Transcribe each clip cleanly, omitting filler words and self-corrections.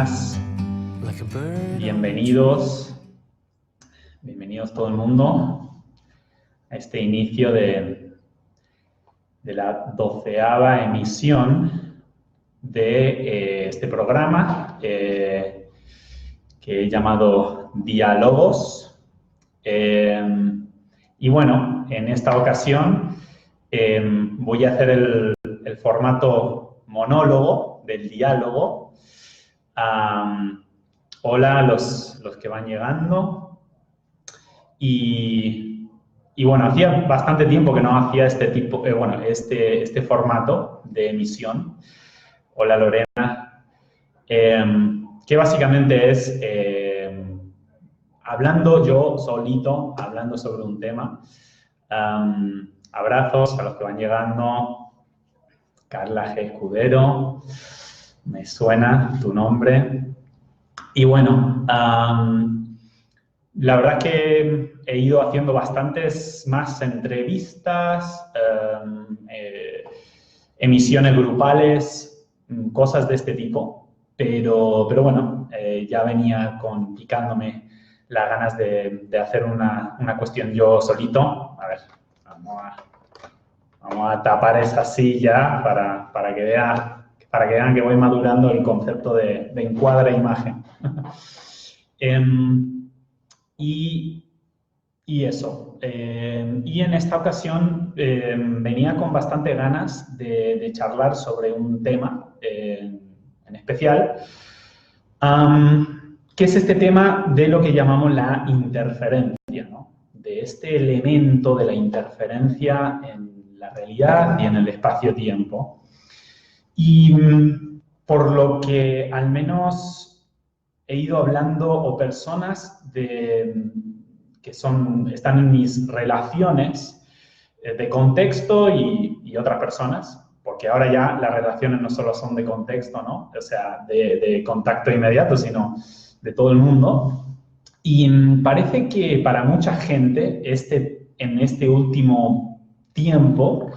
buenas. Bienvenidos todo el mundo a este inicio de la 12ª emisión de este programa que he llamado Diálogos. Y bueno, en esta ocasión voy a hacer el formato monólogo del diálogo. Hola a los que van llegando. Y bueno, hacía bastante tiempo que no hacía este formato de emisión. Hola Lorena. Que básicamente es hablando yo solito, hablando sobre un tema. Abrazos a los que van llegando. Carla G. Escudero, me suena tu nombre. Y bueno, la verdad que he ido haciendo bastantes más entrevistas, emisiones grupales, cosas de este tipo. Pero bueno, ya venía picándome las ganas de hacer una cuestión yo solito. A ver, vamos a tapar esa silla para que vean que voy madurando el concepto de encuadra-imagen. Y eso. Y en esta ocasión venía con bastante ganas de charlar sobre un tema en especial, que es este tema de lo que llamamos la interferencia, ¿no? De este elemento de la interferencia en la realidad y en el espacio-tiempo. Y por lo que al menos he ido hablando, o personas que están en mis relaciones de contexto y otras personas, porque ahora ya las relaciones no solo son de contexto, ¿no? O sea, de contacto inmediato, sino de todo el mundo. Y parece que para mucha gente en este último tiempo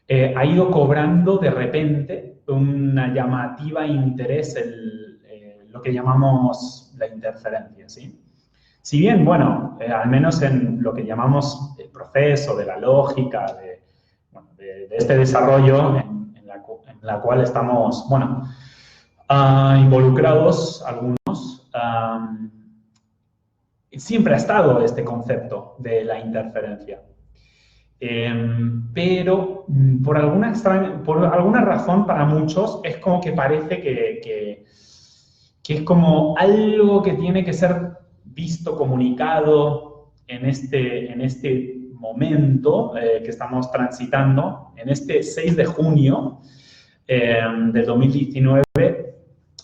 ha ido cobrando de repente una llamativa interés lo que llamamos la interferencia, ¿sí? Si bien, bueno, al menos en lo que llamamos el proceso de la lógica, de este desarrollo en la cual estamos, bueno, involucrados algunos, siempre ha estado este concepto de la interferencia. Pero por alguna razón para muchos es como que parece que es como algo que tiene que ser visto, comunicado en este momento que estamos transitando, en este 6 de junio del 2019,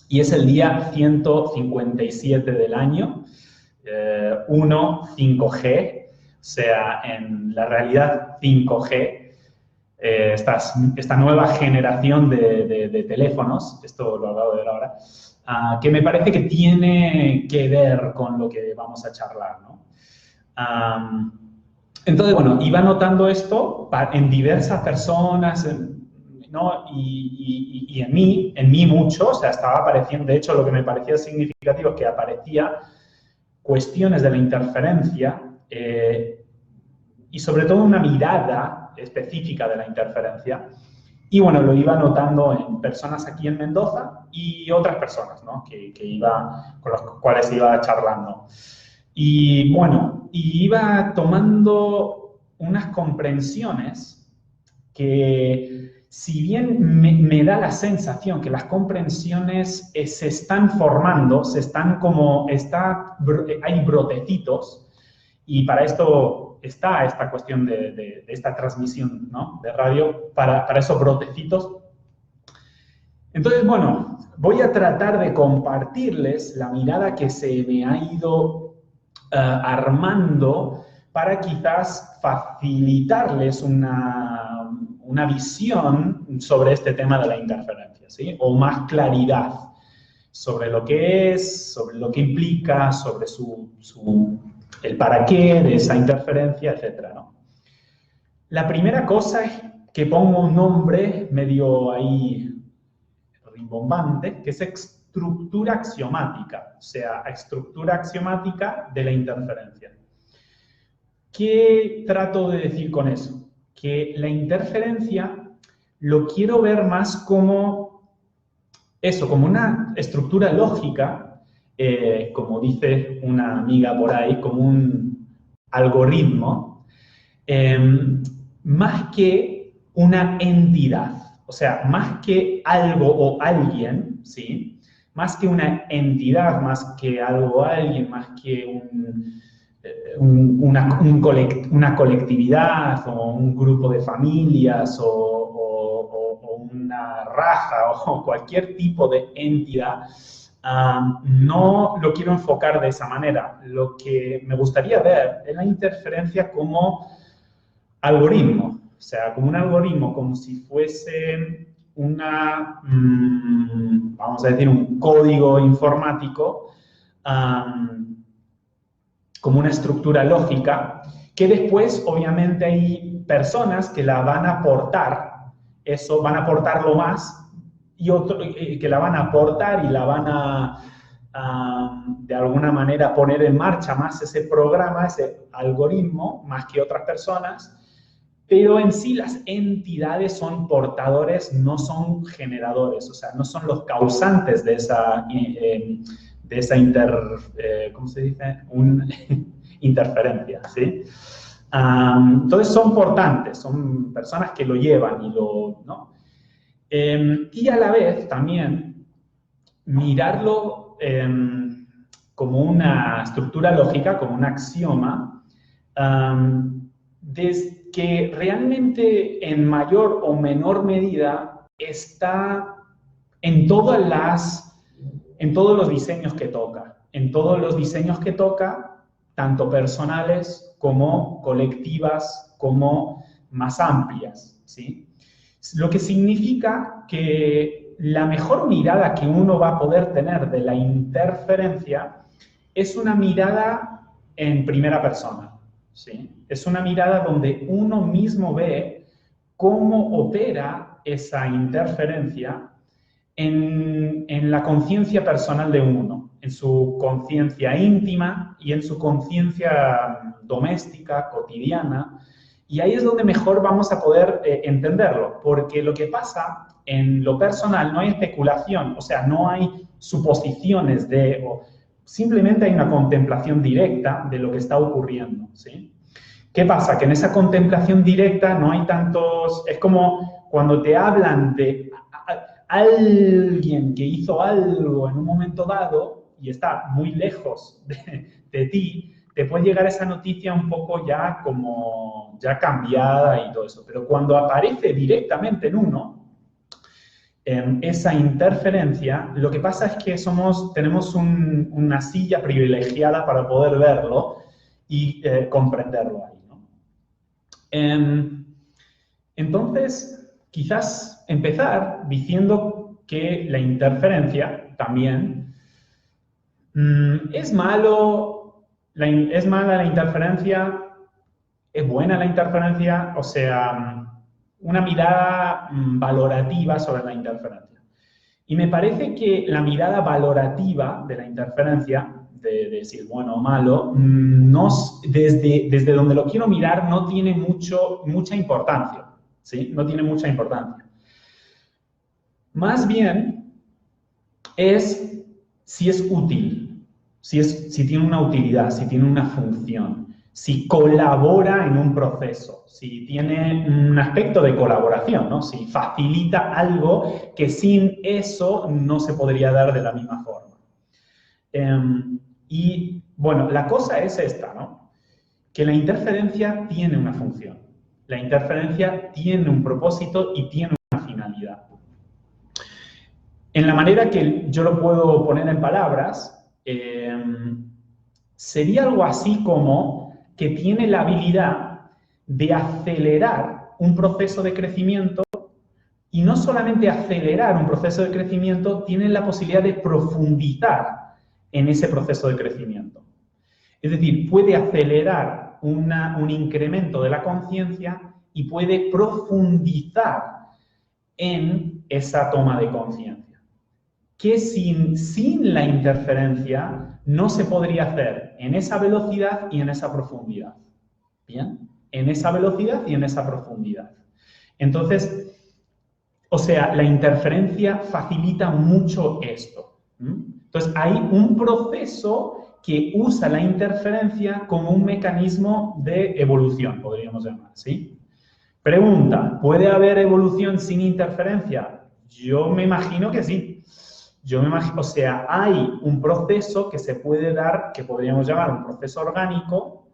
y es el día 157 del año, 5G. O sea, en la realidad 5G, esta nueva generación de teléfonos, esto lo acabo de ver ahora, que me parece que tiene que ver con lo que vamos a charlar, ¿no? Entonces, bueno, iba notando esto en diversas personas, ¿no? Y en mí mucho, o sea, estaba apareciendo, de hecho, lo que me parecía significativo es que aparecía cuestiones de la interferencia, y sobre todo una mirada específica de la interferencia. Y bueno, lo iba notando en personas aquí en Mendoza y otras personas, ¿no? Con las cuales iba charlando. Y bueno, iba tomando unas comprensiones que, si bien me da la sensación que las comprensiones se están formando, hay brotecitos. Y para esto está esta cuestión de esta transmisión, ¿no? De radio, para esos brotecitos. Entonces, bueno, voy a tratar de compartirles la mirada que se me ha ido armando para quizás facilitarles una visión sobre este tema de la interferencia, ¿sí? O más claridad sobre lo que es, sobre lo que implica, sobre el para qué de esa interferencia, etcétera, ¿no? La primera cosa es que pongo un nombre medio ahí rimbombante, que es estructura axiomática, o sea, estructura axiomática de la interferencia. ¿Qué trato de decir con eso? Que la interferencia lo quiero ver más como eso, como una estructura lógica, como dice una amiga por ahí, como un algoritmo, más que una entidad. O sea, más que algo o alguien, ¿sí? Más que una entidad, más que algo o alguien, más que una colectividad o un grupo de familias o una raza o cualquier tipo de entidad, no lo quiero enfocar de esa manera. Lo que me gustaría ver es la interferencia como algoritmo, o sea, como un algoritmo, como si fuese vamos a decir, un código informático, como una estructura lógica, que después, obviamente, hay personas que la van a aportar, eso, van a aportarlo más, y otros que la van a aportar y la van de alguna manera, poner en marcha más ese programa, ese algoritmo, más que otras personas, pero en sí las entidades son portadores, no son generadores, o sea, no son los causantes de esa ¿cómo se dice? Interferencia, ¿sí? Entonces son portantes, son personas que lo llevan y ¿no? Y a la vez también mirarlo como una estructura lógica, como un axioma, desde que realmente en mayor o menor medida está en todos los diseños que toca. En todos los diseños que toca, tanto personales como colectivas, como más amplias, ¿sí? Lo que significa que la mejor mirada que uno va a poder tener de la interferencia es una mirada en primera persona, ¿sí? Es una mirada donde uno mismo ve cómo opera esa interferencia en la conciencia personal de uno, en su conciencia íntima y en su conciencia doméstica, cotidiana. Y ahí es donde mejor vamos a poder entenderlo, porque lo que pasa en lo personal no hay especulación, o sea, no hay suposiciones simplemente hay una contemplación directa de lo que está ocurriendo, ¿sí? ¿Qué pasa? Que en esa contemplación directa no hay tantos... Es como cuando te hablan de alguien que hizo algo en un momento dado y está muy lejos de ti, te puede llegar esa noticia un poco ya como ya cambiada y todo eso. Pero cuando aparece directamente en uno, esa interferencia, lo que pasa es que tenemos una silla privilegiada para poder verlo y comprenderlo ahí, ¿no? Entonces, quizás empezar diciendo que la interferencia también es mala la interferencia, es buena la interferencia, o sea, una mirada valorativa sobre la interferencia. Y me parece que la mirada valorativa de la interferencia, de si es bueno o malo, desde donde lo quiero mirar no tiene mucha importancia, ¿sí? No tiene mucha importancia. Más bien es si es útil, si tiene una utilidad, si tiene una función, si colabora en un proceso, si tiene un aspecto de colaboración, ¿no? Si facilita algo que sin eso no se podría dar de la misma forma. Y, bueno, la cosa es esta, ¿no? Que la interferencia tiene una función. La interferencia tiene un propósito y tiene una finalidad. En la manera que yo lo puedo poner en palabras, sería algo así como que tiene la habilidad de acelerar un proceso de crecimiento y no solamente acelerar un proceso de crecimiento, tiene la posibilidad de profundizar en ese proceso de crecimiento. Es decir, puede acelerar un incremento de la conciencia y puede profundizar en esa toma de conciencia. que sin la interferencia no se podría hacer en esa velocidad y en esa profundidad. ¿Bien? En esa velocidad y en esa profundidad. Entonces, o sea, la interferencia facilita mucho esto. Entonces, hay un proceso que usa la interferencia como un mecanismo de evolución, podríamos llamar, ¿sí? Pregunta, ¿puede haber evolución sin interferencia? Yo me imagino que sí. Yo me imagino, o sea, hay un proceso que se puede dar, que podríamos llamar un proceso orgánico,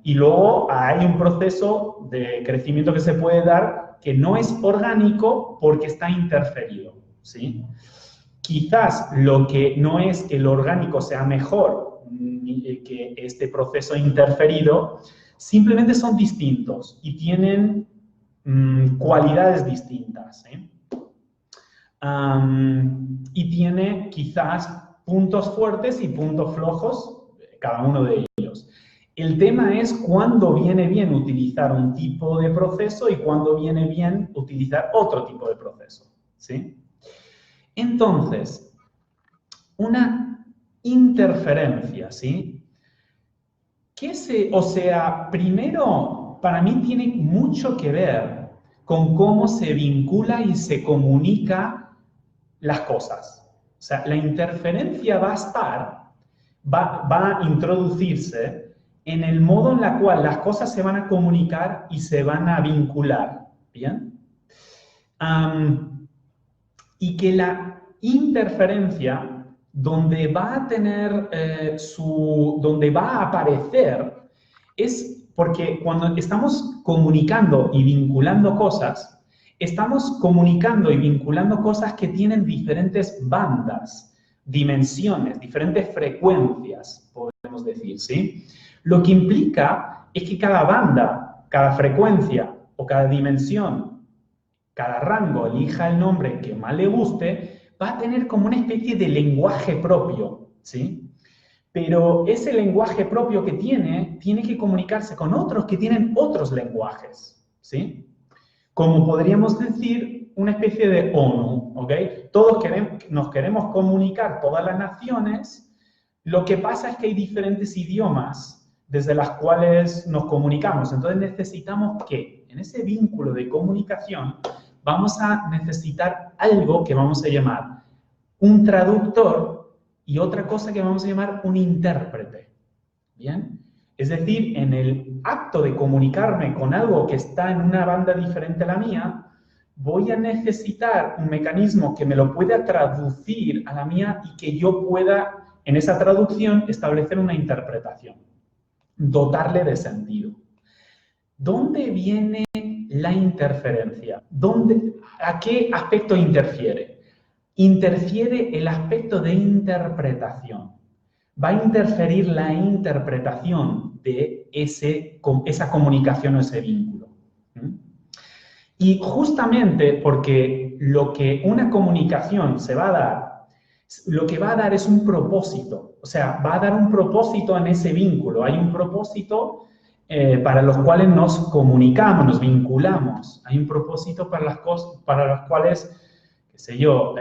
y luego hay un proceso de crecimiento que se puede dar que no es orgánico porque está interferido, ¿sí? Quizás lo que no es que el orgánico sea mejor que este proceso interferido, simplemente son distintos y tienen cualidades distintas, ¿eh? Y tiene quizás puntos fuertes y puntos flojos, cada uno de ellos. El tema es cuándo viene bien utilizar un tipo de proceso y cuándo viene bien utilizar otro tipo de proceso, ¿sí? Entonces, una interferencia, ¿sí? O sea, primero, para mí tiene mucho que ver con cómo se vincula y se comunica las cosas. O sea, la interferencia va a introducirse en el modo en el cual las cosas se van a comunicar y se van a vincular, ¿bien? Y que la interferencia, donde va a tener donde va a aparecer, es porque cuando estamos comunicando y vinculando cosas, estamos comunicando y vinculando cosas que tienen diferentes bandas, dimensiones, diferentes frecuencias, podemos decir, ¿sí? Lo que implica es que cada banda, cada frecuencia o cada dimensión, cada rango, elija el nombre que más le guste, va a tener como una especie de lenguaje propio, ¿sí? Pero ese lenguaje propio que tiene que comunicarse con otros que tienen otros lenguajes, ¿sí? Como podríamos decir, una especie de ONU, ¿ok? Todos nos queremos comunicar, todas las naciones, lo que pasa es que hay diferentes idiomas desde las cuales nos comunicamos. Entonces necesitamos que en ese vínculo de comunicación vamos a necesitar algo que vamos a llamar un traductor y otra cosa que vamos a llamar un intérprete. ¿Bien? Es decir, en el acto de comunicarme con algo que está en una banda diferente a la mía, voy a necesitar un mecanismo que me lo pueda traducir a la mía y que yo pueda, en esa traducción, establecer una interpretación, dotarle de sentido. ¿Dónde viene la interferencia? ¿A qué aspecto interfiere? Interfiere el aspecto de interpretación. Va a interferir la interpretación de esa comunicación o ese vínculo. Y justamente porque lo que una comunicación se va a dar, lo que va a dar es un propósito. O sea, va a dar un propósito en ese vínculo. Hay un propósito para los cuales nos comunicamos, nos vinculamos. Hay un propósito para las cuales, qué sé yo,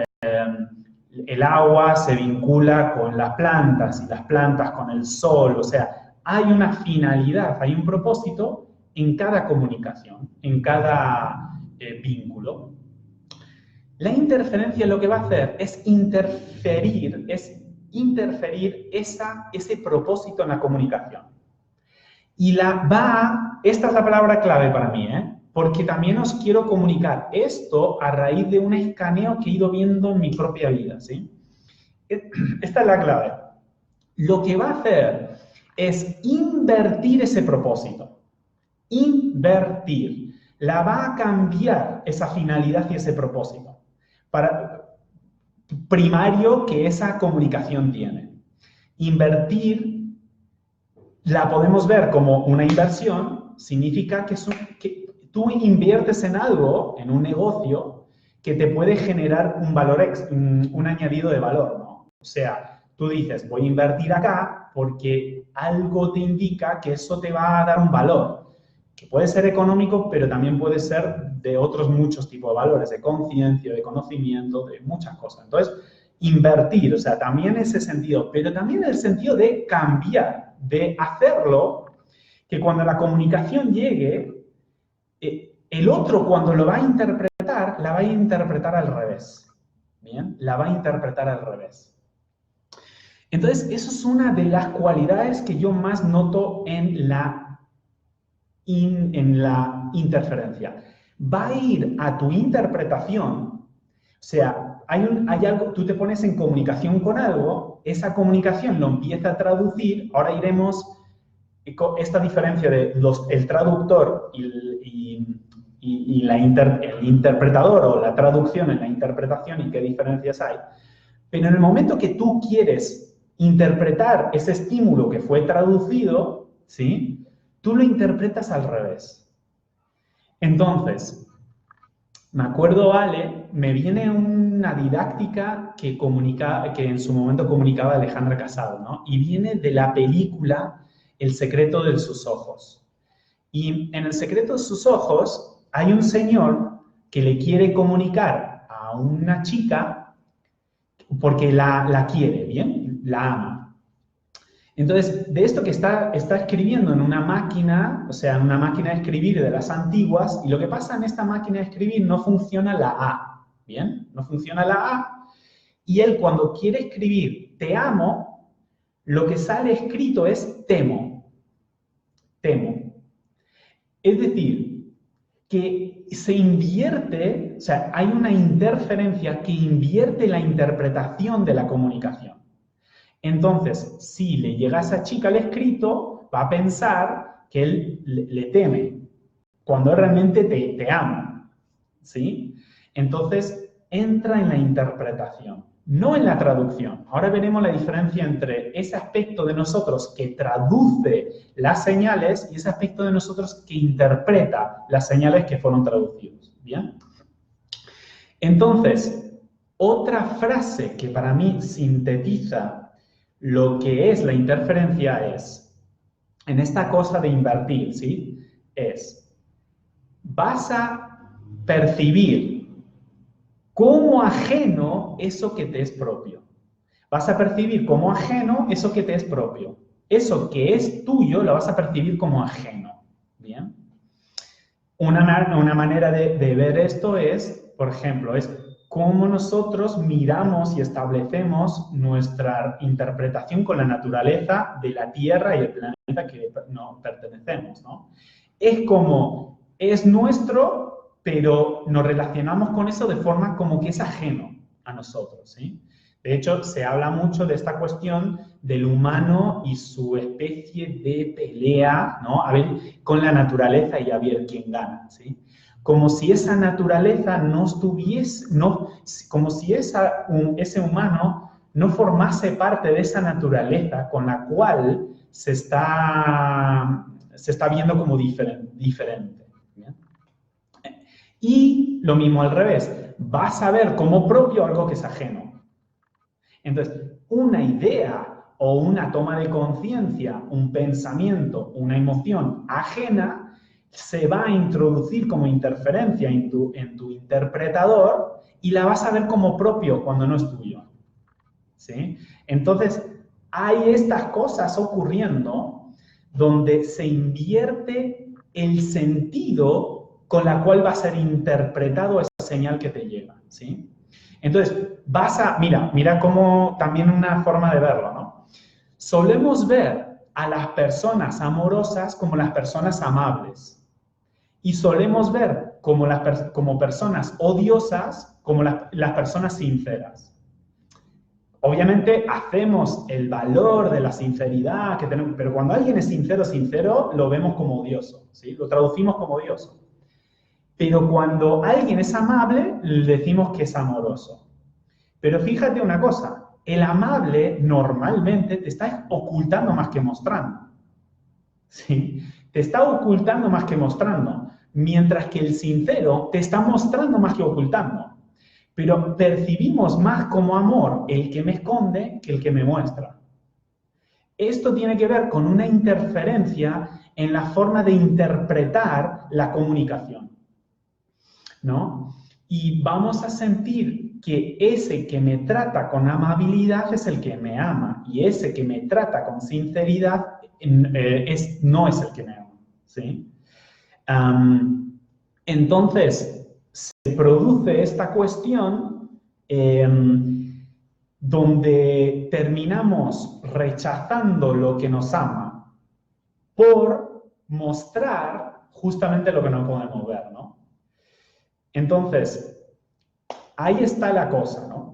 el agua se vincula con las plantas y las plantas con el sol. O sea, hay una finalidad, hay un propósito en cada comunicación, en cada vínculo. La interferencia lo que va a hacer es interferir ese propósito en la comunicación. Y esta es la palabra clave para mí, porque también os quiero comunicar esto a raíz de un escaneo que he ido viendo en mi propia vida, ¿sí? Esta es la clave. Lo que va a hacer es invertir ese propósito. Invertir. La va a cambiar esa finalidad y ese propósito primario que esa comunicación tiene. Invertir la podemos ver como una inversión, significa que tú inviertes en algo, en un negocio, que te puede generar un valor, un añadido de valor, ¿no? O sea, tú dices, voy a invertir acá porque algo te indica que eso te va a dar un valor. que puede ser económico, pero también puede ser de otros muchos tipos de valores, de conciencia, de conocimiento, de muchas cosas. Entonces, invertir, o sea, también ese sentido, pero también el sentido de cambiar, de hacerlo, que cuando la comunicación llegue, el otro cuando lo va a interpretar, la va a interpretar al revés. ¿Bien? La va a interpretar al revés. Entonces, eso es una de las cualidades que yo más noto en la interferencia. Va a ir a tu interpretación, o sea, hay algo, tú te pones en comunicación con algo, esa comunicación lo empieza a traducir, ahora iremos esta diferencia de el traductor y el interpretador o la traducción en la interpretación y qué diferencias hay. Pero en el momento que tú quieres interpretar ese estímulo que fue traducido, ¿sí? Tú lo interpretas al revés. Entonces, me acuerdo, Ale, me viene una didáctica que en su momento comunicaba Alejandra Casado, ¿no? Y viene de la película El secreto de sus ojos. Y en El secreto de sus ojos hay un señor que le quiere comunicar a una chica porque la quiere, ¿bien? La ama. Entonces, de esto que está escribiendo en una máquina, o sea, en una máquina de escribir de las antiguas, y lo que pasa en esta máquina de escribir no funciona la A, ¿bien? No funciona la A, y él cuando quiere escribir te amo, lo que sale escrito es temo. Temo. Es decir, que se invierte, o sea, hay una interferencia que invierte la interpretación de la comunicación. Entonces, si le llega a esa chica el escrito, va a pensar que él le teme, cuando realmente te ama, ¿sí? Entonces, entra en la interpretación, no en la traducción. Ahora veremos la diferencia entre ese aspecto de nosotros que traduce las señales y ese aspecto de nosotros que interpreta las señales que fueron traducidas, ¿bien? Entonces, otra frase que para mí sintetiza lo que es la interferencia es, en esta cosa de invertir, ¿sí? Es, vas a percibir como ajeno eso que te es propio. Vas a percibir como ajeno eso que te es propio. Eso que es tuyo lo vas a percibir como ajeno, ¿bien? Una manera de ver esto es, por ejemplo, es cómo nosotros miramos y establecemos nuestra interpretación con la naturaleza de la Tierra y el planeta que no pertenecemos, ¿no? Es como, es nuestro, pero nos relacionamos con eso de forma como que es ajeno a nosotros, ¿sí? De hecho, se habla mucho de esta cuestión del humano y su especie de pelea, ¿no? A ver, con la naturaleza y a ver quién gana, ¿sí? Como si esa naturaleza no estuviese, como si ese humano no formase parte de esa naturaleza con la cual se está viendo como diferente. ¿Bien? Y lo mismo al revés, vas a ver como propio algo que es ajeno. Entonces, una idea o una toma de conciencia, un pensamiento, una emoción ajena, se va a introducir como interferencia en tu interpretador y la vas a ver como propio cuando no es tuyo. ¿Sí? Entonces, hay estas cosas ocurriendo donde se invierte el sentido con la cual va a ser interpretado esa señal que te llega. ¿Sí? Entonces, mira como también una forma de verlo, ¿no? Solemos ver a las personas amorosas como las personas amables y solemos ver como personas odiosas como las personas sinceras. Obviamente hacemos el valor de la sinceridad que tenemos, pero cuando alguien es sincero, lo vemos como odioso, ¿sí? Lo traducimos como odioso. Pero cuando alguien es amable, le decimos que es amoroso. Pero fíjate una cosa, el amable normalmente te está ocultando más que mostrando. ¿Sí? Te está ocultando más que mostrando, mientras que el sincero te está mostrando más que ocultando. Pero percibimos más como amor el que me esconde que el que me muestra. Esto tiene que ver con una interferencia en la forma de interpretar la comunicación, ¿no? Y vamos a sentir que ese que me trata con amabilidad es el que me ama y ese que me trata con sinceridad no es el que me ama, ¿sí? Entonces, se produce esta cuestión donde terminamos rechazando lo que nos ama por mostrar justamente lo que no podemos ver, ¿no? Entonces, ahí está la cosa, ¿no?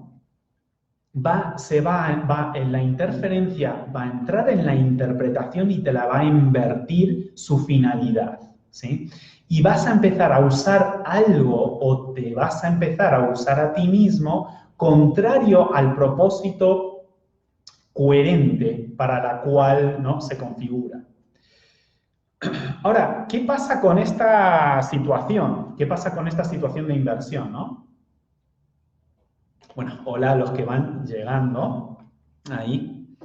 En la interferencia, va a entrar en la interpretación y te la va a invertir su finalidad, ¿sí? Y vas a empezar a usar algo o te vas a empezar a usar a ti mismo contrario al propósito coherente para la cual, ¿no?, se configura. Ahora, ¿qué pasa con esta situación? ¿Qué pasa con esta situación de inversión, no? Bueno, hola a los que van llegando ahí.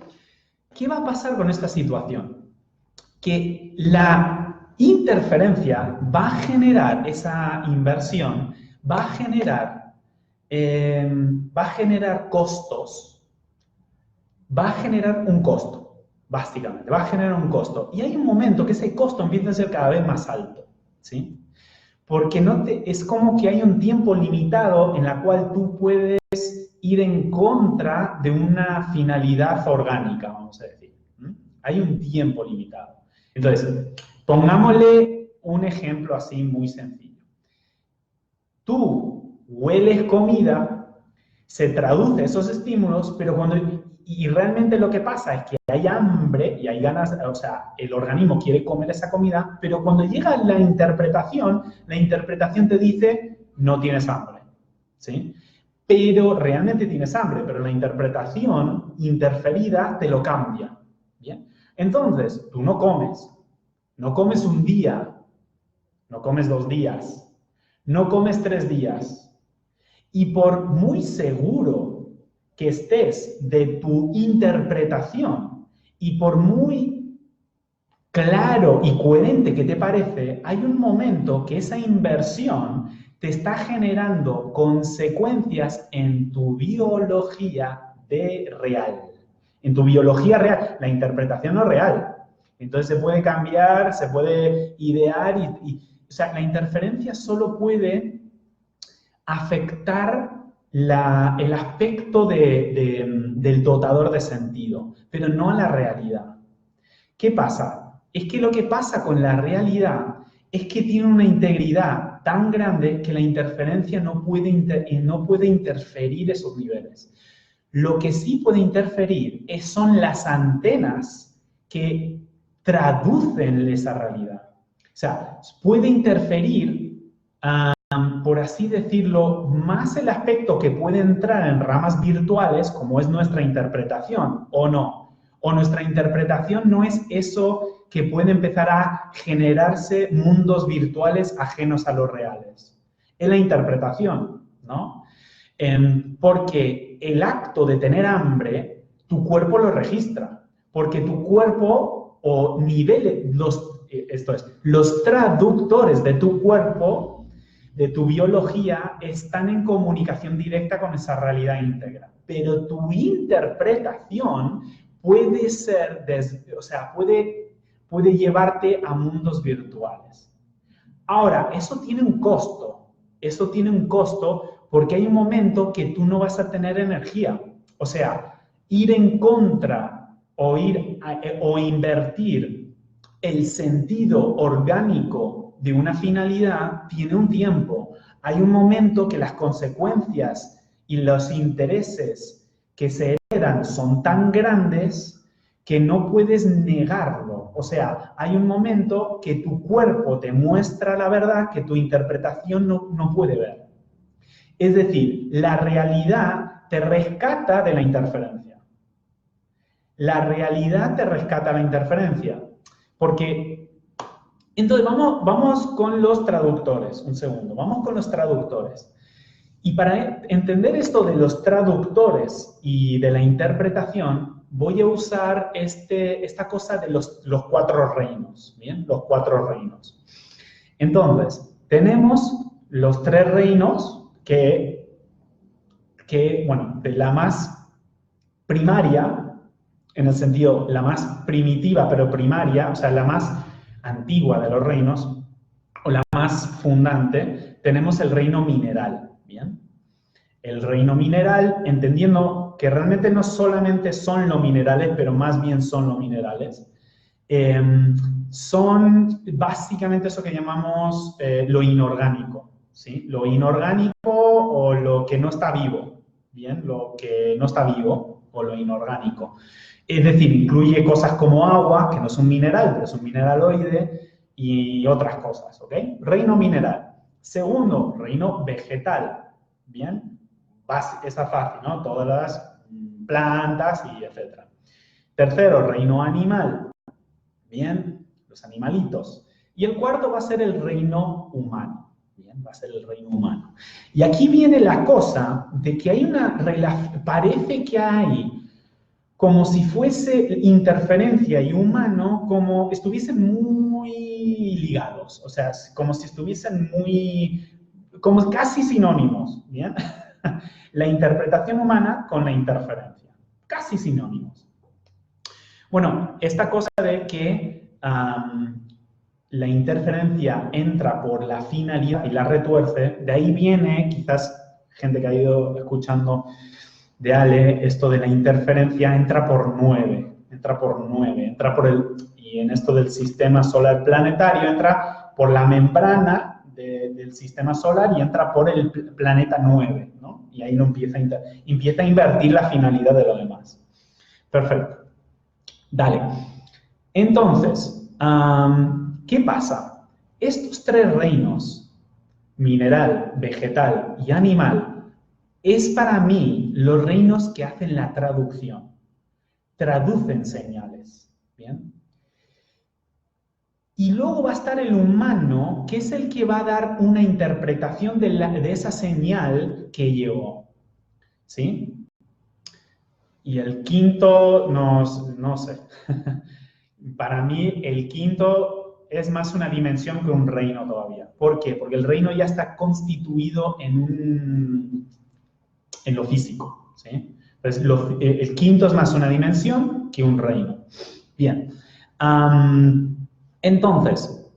¿Qué va a pasar con esta situación? Que la interferencia va a generar esa inversión, va a generar costos, va a generar un costo. Básicamente, va a generar un costo. Y hay un momento que ese costo empieza a ser cada vez más alto, ¿sí? Porque es como que hay un tiempo limitado en la cual tú puedes ir en contra de una finalidad orgánica, vamos a decir. Hay un tiempo limitado. Entonces, pongámosle un ejemplo así muy sencillo. Tú hueles comida, se traduce esos estímulos, y realmente lo que pasa es que hay hambre y hay ganas, o sea, el organismo quiere comer esa comida, pero cuando llega la interpretación te dice, no tienes hambre, ¿sí? Pero realmente tienes hambre, pero la interpretación interferida te lo cambia, ¿bien? Entonces, tú no comes un día, no comes 2 días, no comes 3 días, y por muy seguro que estés de tu interpretación y por muy claro y coherente que te parece, hay un momento que esa inversión te está generando consecuencias en tu biología real. En tu biología real. La interpretación no es real. Entonces se puede cambiar, se puede idear o sea, la interferencia solo puede afectar el aspecto del dotador de sentido, pero no a la realidad. ¿Qué pasa? Es que lo que pasa con la realidad es que tiene una integridad tan grande que la interferencia no puede interferir esos niveles. Lo que sí puede interferir son las antenas que traducen esa realidad. O sea, puede interferir, por así decirlo, más el aspecto que puede entrar en ramas virtuales, como es nuestra interpretación, o no. O nuestra interpretación no es eso que puede empezar a generarse mundos virtuales ajenos a los reales. Es la interpretación, ¿no? Porque el acto de tener hambre, tu cuerpo lo registra. Porque tu cuerpo o niveles, los traductores de tu cuerpo, de tu biología, están en comunicación directa con esa realidad íntegra. Pero tu interpretación puede ser, puede llevarte a mundos virtuales. Ahora, eso tiene un costo. Eso tiene un costo porque hay un momento que tú no vas a tener energía. O sea, ir en contra o invertir el sentido orgánico de una finalidad tiene un tiempo. Hay un momento que las consecuencias y los intereses que se heredan son tan grandes que no puedes negarlo. O sea, hay un momento que tu cuerpo te muestra la verdad que tu interpretación no puede ver. Es decir, la realidad te rescata de la interferencia. La realidad te rescata la interferencia. Porque, entonces, vamos con los traductores. Un segundo, vamos con los traductores. Y para entender esto de los traductores y de la interpretación, voy a usar esta cosa de los 4 reinos, ¿bien? Los 4 reinos. Entonces, tenemos los 3 reinos que, bueno, de la más primaria, en el sentido, la más primitiva pero primaria, o sea, la más antigua de los reinos, o la más fundante, tenemos el reino mineral, ¿bien? El reino mineral, entendiendo que realmente no solamente son los minerales, pero más bien son los minerales, son básicamente eso que llamamos lo inorgánico, ¿sí? Lo inorgánico o lo que no está vivo, ¿bien? Lo que no está vivo o lo inorgánico. Es decir, incluye cosas como agua, que no es un mineral, pero es un mineraloide, y otras cosas, ¿ok? Reino mineral. Segundo, reino vegetal, ¿bien? Esa fácil, ¿no? Todas las plantas y etcétera. Tercero, reino animal, ¿bien? Los animalitos. Y el cuarto va a ser el reino humano, ¿bien? Va a ser el reino humano. Y aquí viene la cosa de que hay una relación, parece que hay como si fuese interferencia y humano, como estuviesen muy ligados, o sea, como si estuviesen como casi sinónimos, ¿bien? La interpretación humana con la interferencia, casi sinónimos. Bueno, esta cosa de que la interferencia entra por la finalidad y la retuerce, de ahí viene, quizás gente que ha ido escuchando de Ale, esto de la interferencia entra por 9, y en esto del sistema solar planetario entra por la membrana del sistema solar y entra por el planeta 9, ¿no? Y ahí no empieza a invertir la finalidad de lo demás. Perfecto. Dale. Entonces, ¿qué pasa? Estos 3 reinos, mineral, vegetal y animal, es para mí los reinos que hacen la traducción. Traducen señales, ¿bien? Y luego va a estar el humano, que es el que va a dar una interpretación de esa señal que llegó, ¿sí? Y el quinto, no sé. Para mí, el quinto es más una dimensión que un reino todavía. ¿Por qué? Porque el reino ya está constituido en lo físico, ¿sí? Entonces, el quinto es más una dimensión que un reino. Bien. Entonces,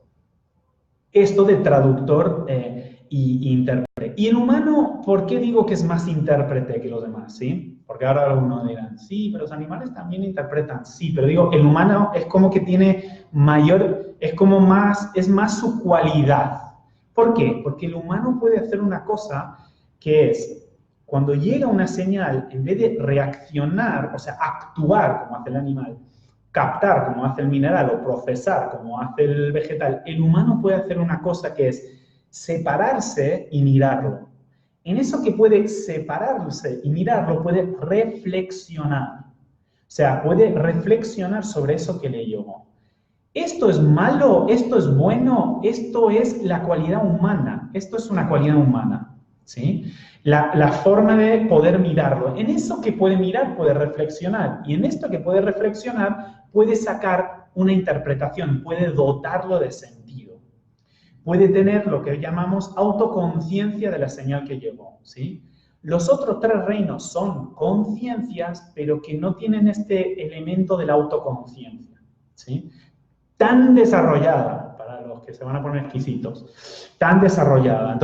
esto de traductor y intérprete. Y el humano, ¿por qué digo que es más intérprete que los demás? ¿Sí? Porque ahora algunos dirán, sí, pero los animales también interpretan. Sí, pero digo, el humano es como que tiene mayor, es más su cualidad. ¿Por qué? Porque el humano puede hacer una cosa que es, cuando llega una señal, en vez de reaccionar, o sea, actuar como hace el animal, captar como hace el mineral o procesar como hace el vegetal, el humano puede hacer una cosa que es separarse y mirarlo. En eso que puede separarse y mirarlo, puede reflexionar. O sea, puede reflexionar sobre eso que le llegó. ¿Esto es malo? ¿Esto es bueno? Esto es la cualidad humana. Esto es una cualidad humana, ¿sí? La forma de poder mirarlo. En eso que puede mirar, puede reflexionar. Y en esto que puede reflexionar, puede sacar una interpretación, puede dotarlo de sentido. Puede tener lo que llamamos autoconciencia de la señal que llegó, ¿sí? Los otros 3 reinos son conciencias, pero que no tienen este elemento de la autoconciencia, ¿sí? Tan desarrollada, para los que se van a poner exquisitos, tan desarrollada.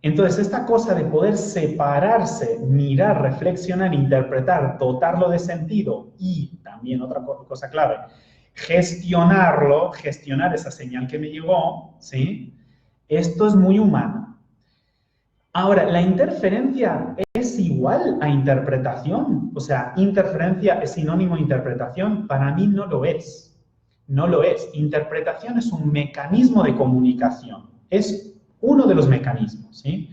Entonces, esta cosa de poder separarse, mirar, reflexionar, interpretar, dotarlo de sentido y también otra cosa clave, gestionar esa señal que me llegó, ¿sí? Esto es muy humano. Ahora, ¿la interferencia es igual a interpretación? O sea, ¿interferencia es sinónimo de interpretación? Para mí no lo es. No lo es. Interpretación es un mecanismo de comunicación. Es uno de los mecanismos, ¿sí?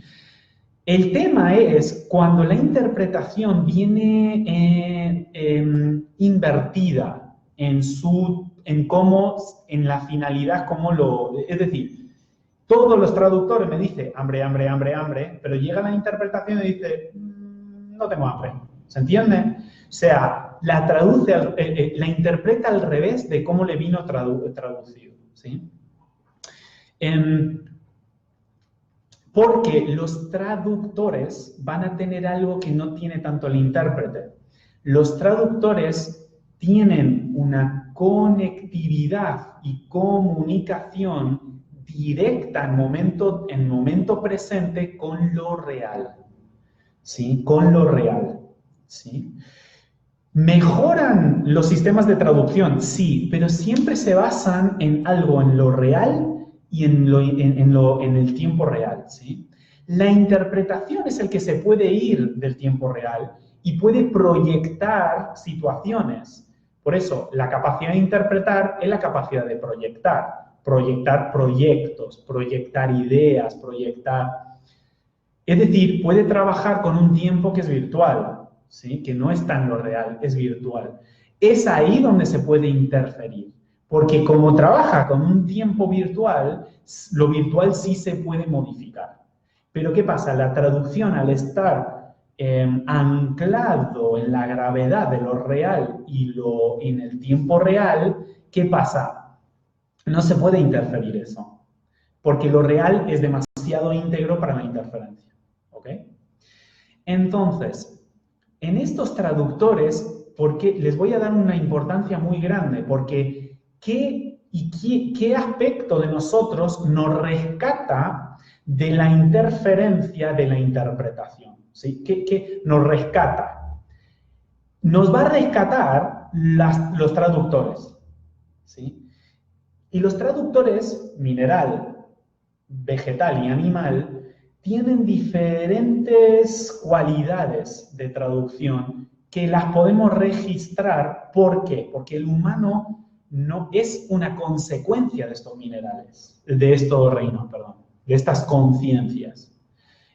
El tema es cuando la interpretación viene invertida en la finalidad, es decir, todos los traductores me dicen hambre, hambre, hambre, hambre, pero llega la interpretación y dice, no tengo hambre, ¿Se entiende? O sea, la traduce, la interpreta al revés de cómo le vino traducido, ¿sí? Porque los traductores van a tener algo que no tiene tanto el intérprete. Los traductores tienen una conectividad y comunicación directa en momento presente con lo real, ¿sí? Con lo real, ¿sí? ¿Mejoran los sistemas de traducción? Sí, pero siempre se basan en algo, en lo real y en el tiempo real, ¿sí? La interpretación es el que se puede ir del tiempo real y puede proyectar situaciones. Por eso, la capacidad de interpretar es la capacidad de proyectar proyectos, proyectar ideas, proyectar... Es decir, puede trabajar con un tiempo que es virtual, ¿sí? Que no está en lo real, es virtual. Es ahí donde se puede interferir, porque como trabaja con un tiempo virtual, lo virtual sí se puede modificar. Pero ¿qué pasa? La traducción, al estar anclado en la gravedad de lo real y en el tiempo real, ¿qué pasa? No se puede interferir eso, porque lo real es demasiado íntegro para la interferencia, ¿ok? Entonces, en estos traductores, porque les voy a dar una importancia muy grande, porque ¿qué aspecto de nosotros nos rescata de la interferencia de la interpretación? ¿Sí? ¿Qué nos rescata? Nos va a rescatar los traductores, ¿sí? Y los traductores, mineral, vegetal y animal, tienen diferentes cualidades de traducción que las podemos registrar. ¿Por qué? Porque el humano no es una consecuencia de estos minerales, de estos reinos, perdón, de estas conciencias.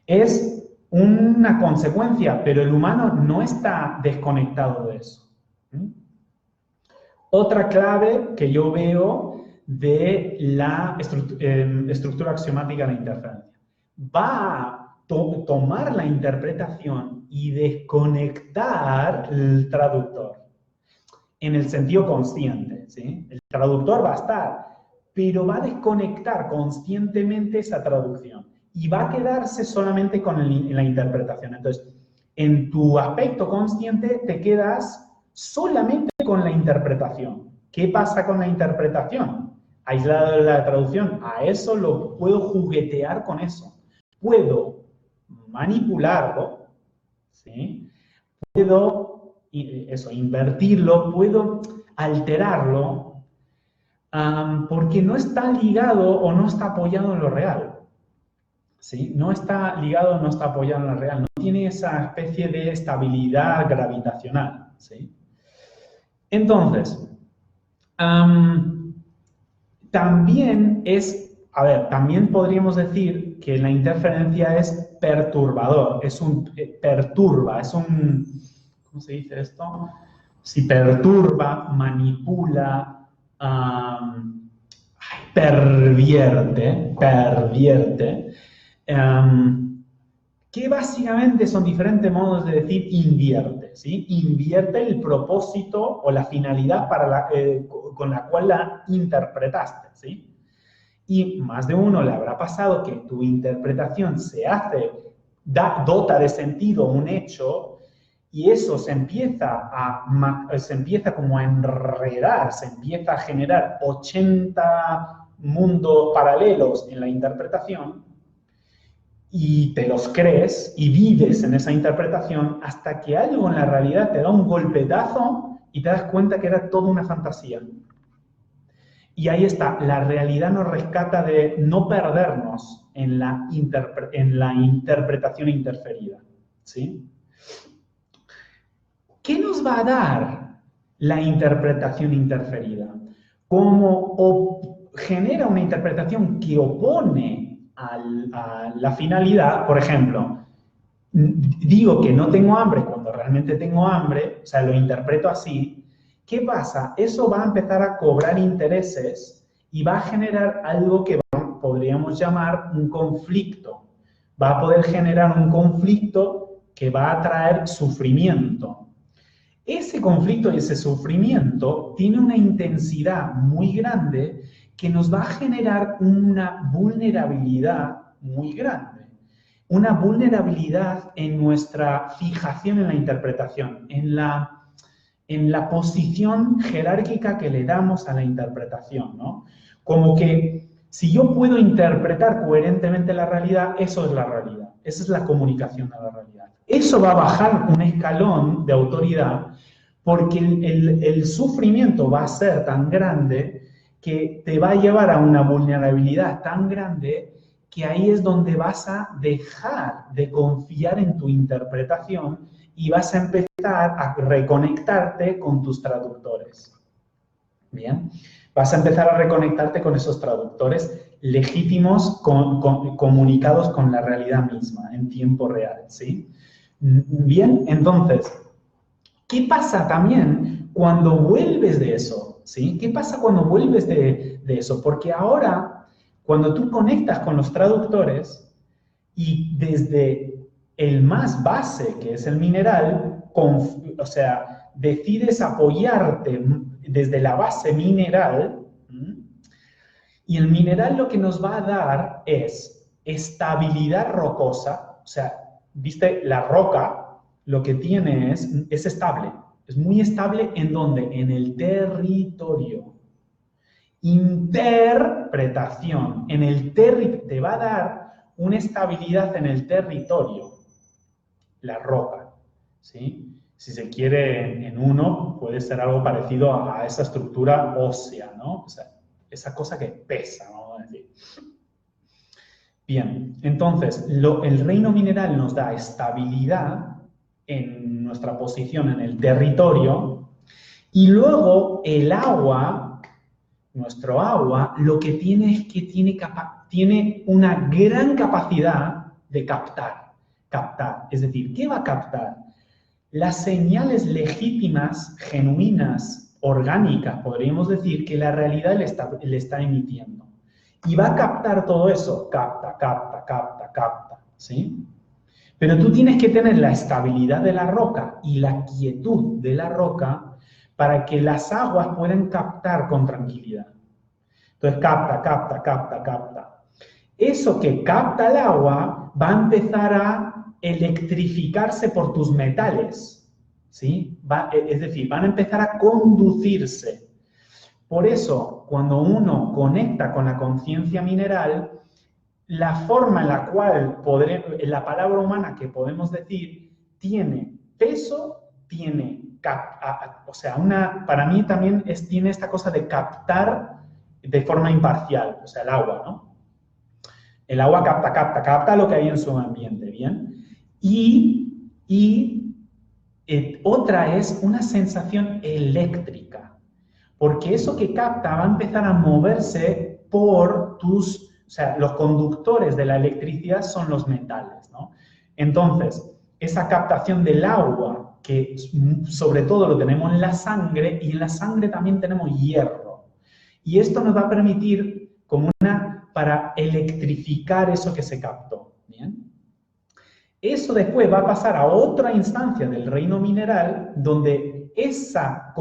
Es una consecuencia, pero el humano no está desconectado de eso. Otra clave que yo veo de la estructura axiomática de la interferencia. Va a tomar la interpretación y desconectar el traductor, en el sentido consciente, ¿sí? El traductor va a estar, pero va a desconectar conscientemente esa traducción y va a quedarse solamente con la interpretación. Entonces, en tu aspecto consciente te quedas solamente con la interpretación. ¿Qué pasa con la interpretación? Aislado de la traducción, a eso lo puedo juguetear con eso. Puedo manipularlo, ¿sí? Puedo invertirlo, puedo alterarlo, porque no está ligado o no está apoyado en lo real, ¿sí? No está ligado o no está apoyado en lo real, no tiene esa especie de estabilidad gravitacional, ¿sí? Entonces, también podríamos decir que la interferencia es perturbador, perturba, ¿cómo se dice esto? Si perturba, manipula, pervierte, que básicamente son diferentes modos de decir invierte, ¿sí? Invierte el propósito o la finalidad con la cual la interpretaste, ¿sí? Y más de uno le habrá pasado que tu interpretación dota de sentido un hecho y eso se empieza como a enredar, se empieza a generar 80 mundos paralelos en la interpretación y te los crees y vives en esa interpretación hasta que algo en la realidad te da un golpetazo y te das cuenta que era toda una fantasía. Y ahí está, la realidad nos rescata de no perdernos en la interpretación interferida, ¿sí? ¿Qué nos va a dar la interpretación interferida? Como genera una interpretación que opone a la finalidad, por ejemplo, digo que no tengo hambre cuando realmente tengo hambre, o sea, lo interpreto así. ¿Qué pasa? Eso va a empezar a cobrar intereses y va a generar algo que podríamos llamar un conflicto. Va a poder generar un conflicto que va a traer sufrimiento. Ese conflicto y ese sufrimiento tiene una intensidad muy grande que nos va a generar una vulnerabilidad muy grande. Una vulnerabilidad en nuestra fijación en la interpretación, en la posición jerárquica que le damos a la interpretación, ¿no? Como que si yo puedo interpretar coherentemente la realidad, eso es la realidad. Esa es la comunicación de la realidad. Eso va a bajar un escalón de autoridad porque el sufrimiento va a ser tan grande que te va a llevar a una vulnerabilidad tan grande que ahí es donde vas a dejar de confiar en tu interpretación y vas a empezar a reconectarte con tus traductores. ¿Bien? Vas a empezar a reconectarte con esos traductores legítimos comunicados con la realidad misma en tiempo real, ¿sí? Bien, entonces, ¿qué pasa también cuando vuelves de eso? ¿Sí? ¿Qué pasa cuando vuelves de eso? Porque ahora, cuando tú conectas con los traductores y desde el más base, que es el mineral, o sea, decides apoyarte desde la base mineral, y el mineral lo que nos va a dar es estabilidad rocosa, o sea, ¿viste? La roca lo que tiene es estable, es muy estable ¿en dónde? En el territorio. Interpretación, en el territorio, te va a dar una estabilidad en el territorio, la roca, ¿sí? Si se quiere en uno, puede ser algo parecido a esa estructura ósea, ¿no? O sea, esa cosa que pesa, vamos a decir. Bien, entonces, el reino mineral nos da estabilidad en nuestra posición en el territorio y luego el agua, nuestro agua, lo que tiene es que tiene una gran capacidad de captar. Es decir, ¿qué va a captar? Las señales legítimas, genuinas, orgánicas, podríamos decir, que la realidad le está emitiendo. Y va a captar todo eso, capta, ¿sí? Pero tú tienes que tener la estabilidad de la roca y la quietud de la roca para que las aguas puedan captar con tranquilidad. Entonces, capta. Eso que capta el agua va a empezar a electrificarse por tus metales, ¿sí? Es decir, van a empezar a conducirse. Por eso, cuando uno conecta con la conciencia mineral, la forma en la cual la palabra humana que podemos decir tiene peso, o sea, para mí también tiene esta cosa de captar de forma imparcial, o sea, el agua, ¿no? El agua capta lo que hay en su ambiente, ¿bien? Otra es una sensación eléctrica, porque eso que capta va a empezar a moverse por o sea, los conductores de la electricidad son los metales, ¿no? Entonces, esa captación del agua, que sobre todo lo tenemos en la sangre, y en la sangre también tenemos hierro. Y esto nos va a permitir para electrificar eso que se captó, ¿bien? Eso después va a pasar a otra instancia del reino mineral, donde esa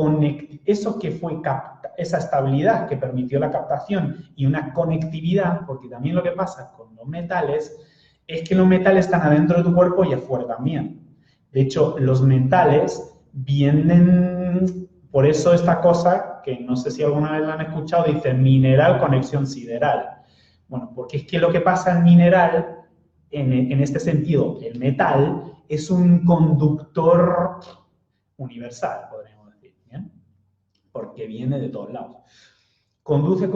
estabilidad que permitió la captación y una conectividad, porque también lo que pasa con los metales es que los metales están adentro de tu cuerpo y afuera también. De hecho, los metales vienen, por eso esta cosa, que no sé si alguna vez la han escuchado, dice mineral conexión sideral. Bueno, porque es que lo que pasa en mineral, en este sentido, el metal es un conductor universal, podríamos decir, ¿bien? Porque viene de todos lados. Conduce.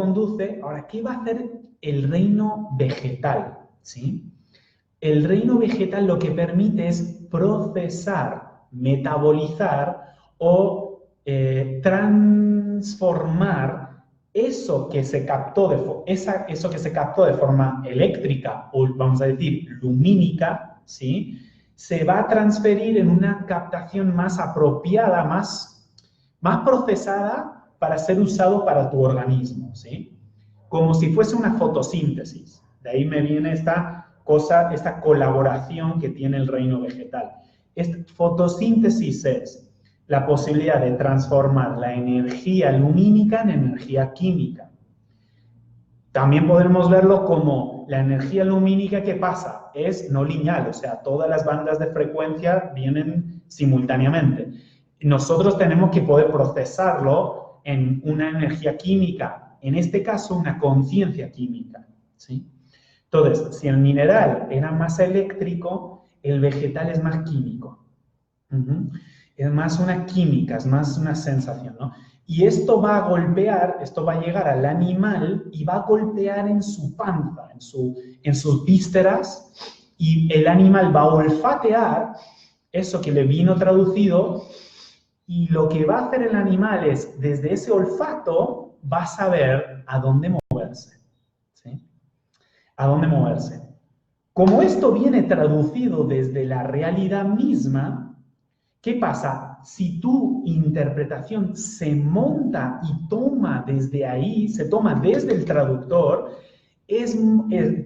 Ahora, ¿qué va a hacer el reino vegetal? ¿Sí? El reino vegetal lo que permite es procesar, metabolizar o transformar eso que se captó de forma eléctrica o, vamos a decir, lumínica, ¿sí? Se va a transferir en una captación más apropiada, más procesada para ser usado para tu organismo, ¿sí? Como si fuese una fotosíntesis. De ahí me viene esta colaboración que tiene el reino vegetal. Fotosíntesis es la posibilidad de transformar la energía lumínica en energía química. También podemos verlo como la energía lumínica que pasa es no lineal, o sea, todas las bandas de frecuencia vienen simultáneamente. Nosotros tenemos que poder procesarlo en una energía química, en este caso una conciencia química, ¿sí? Entonces, si el mineral era más eléctrico, el vegetal es más químico. Es más una química, es más una sensación, ¿no? Y esto va a golpear, esto va a llegar al animal y va a golpear en su panza, en sus vísceras, y el animal va a olfatear eso que le vino traducido, y lo que va a hacer el animal es, desde ese olfato, va a saber a dónde moverse, ¿sí? A dónde moverse. Como esto viene traducido desde la realidad misma, ¿qué pasa? Si tu interpretación se monta y toma desde ahí, se toma desde el traductor,